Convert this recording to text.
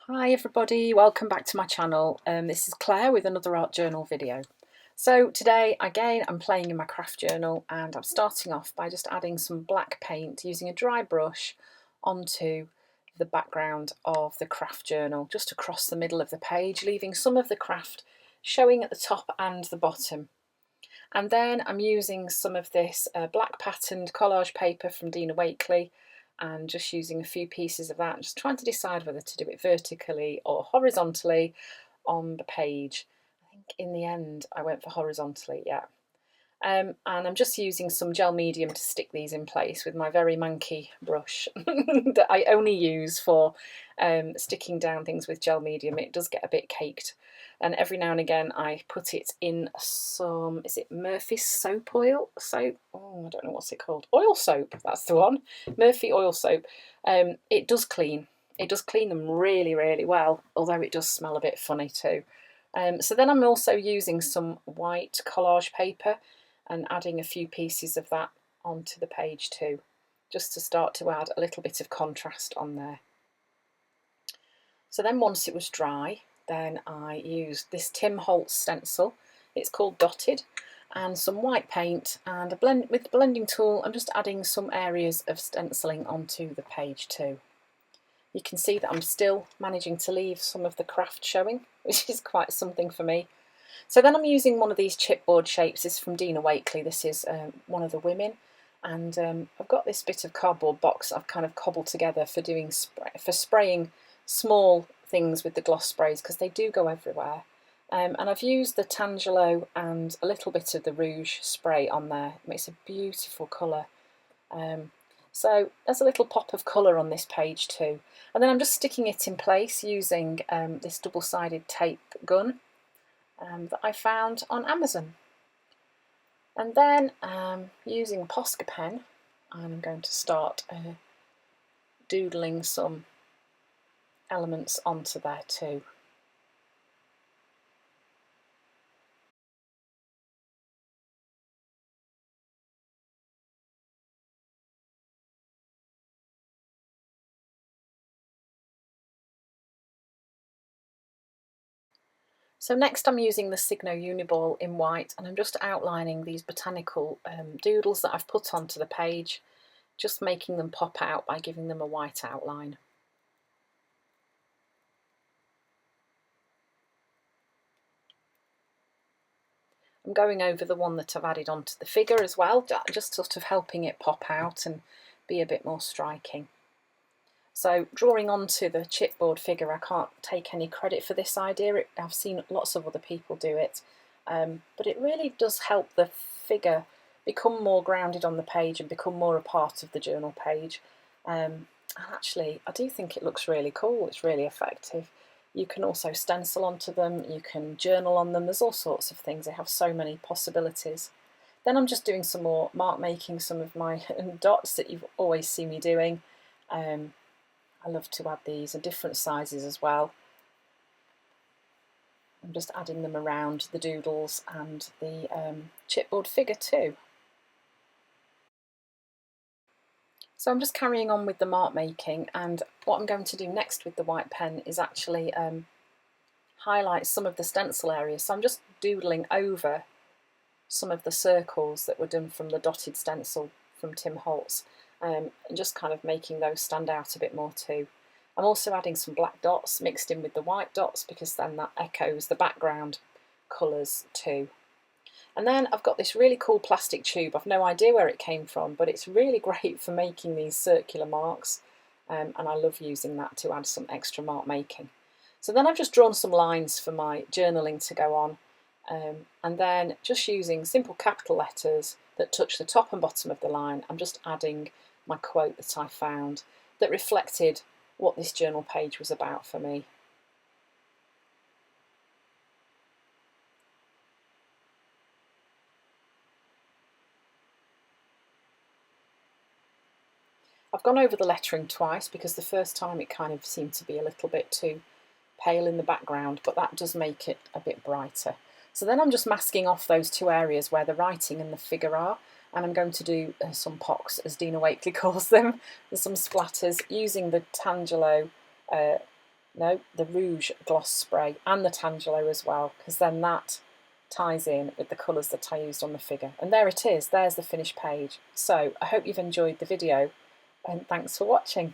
Hi everybody, welcome back to my channel. This is Claire with another art journal video. So today again I'm playing in my craft journal and I'm starting off by just adding some black paint using a dry brush onto the background of the craft journal, just across the middle of the page, leaving some of the craft showing at the top and the bottom. And then I'm using some of this black patterned collage paper from Dina Wakley and just using a few pieces of that, just trying to decide whether to do it vertically or horizontally on the page. I think in the end I went for horizontally, yeah. And I'm just using some gel medium to stick these in place with my very manky brush that I only use for sticking down things with gel medium. It does get a bit caked, and every now and again I put it in some, is it Murphy's soap oil? Soap? Oh, I don't know what's it called. Oil soap, that's the one. Murphy oil soap. It does clean. It does clean them really, really well, although it does smell a bit funny too. So then I'm also using some white collage paper and adding a few pieces of that onto the page too, just to start to add a little bit of contrast on there. So then once it was dry, then I used this Tim Holtz stencil. It's called Dotted, and some white paint, and with the blending tool I'm just adding some areas of stenciling onto the page too. You can see that I'm still managing to leave some of the craft showing, which is quite something for me. So then I'm using one of these chipboard shapes. This is from Dina Wakley. This is one of the women, and I've got this bit of cardboard box I've kind of cobbled together for doing spraying small things with the gloss sprays, because they do go everywhere. And I've used the Tangelo and a little bit of the rouge spray on there. It makes a beautiful colour. So there's a little pop of colour on this page too. And then I'm just sticking it in place using this double-sided tape gun that I found on Amazon. And then using a Posca pen, I'm going to start doodling some elements onto there too. So next I'm using the Signo Uniball in white, and I'm just outlining these botanical doodles that I've put onto the page, just making them pop out by giving them a white outline. I'm going over the one that I've added onto the figure as well, just sort of helping it pop out and be a bit more striking. So drawing onto the chipboard figure, I can't take any credit for this idea. I've seen lots of other people do it, but it really does help the figure become more grounded on the page and become more a part of the journal page. And actually, I do think it looks really cool. It's really effective. You can also stencil onto them, you can journal on them, there's all sorts of things. They have so many possibilities. Then I'm just doing some more mark making, some of my dots that you've always seen me doing. I love to add these in different sizes as well. I'm just adding them around the doodles and the chipboard figure too. So I'm just carrying on with the mark making, and what I'm going to do next with the white pen is actually highlight some of the stencil areas. So I'm just doodling over some of the circles that were done from the dotted stencil from Tim Holtz, and just kind of making those stand out a bit more too. I'm also adding some black dots mixed in with the white dots, because then that echoes the background colours too. And then I've got this really cool plastic tube. I've no idea where it came from, but it's really great for making these circular marks, and I love using that to add some extra mark making. So then I've just drawn some lines for my journaling to go on, and then just using simple capital letters that touch the top and bottom of the line, I'm just adding my quote that I found that reflected what this journal page was about for me. I've gone over the lettering twice, because the first time it kind of seemed to be a little bit too pale in the background, but that does make it a bit brighter. So then I'm just masking off those two areas where the writing and the figure are, and I'm going to do some pocks, as Dina Wakley calls them, and some splatters using the Tangelo no, the rouge gloss spray and the Tangelo as well, because then that ties in with the colours that I used on the figure. And there it is, there's the finished page. So I hope you've enjoyed the video and thanks for watching.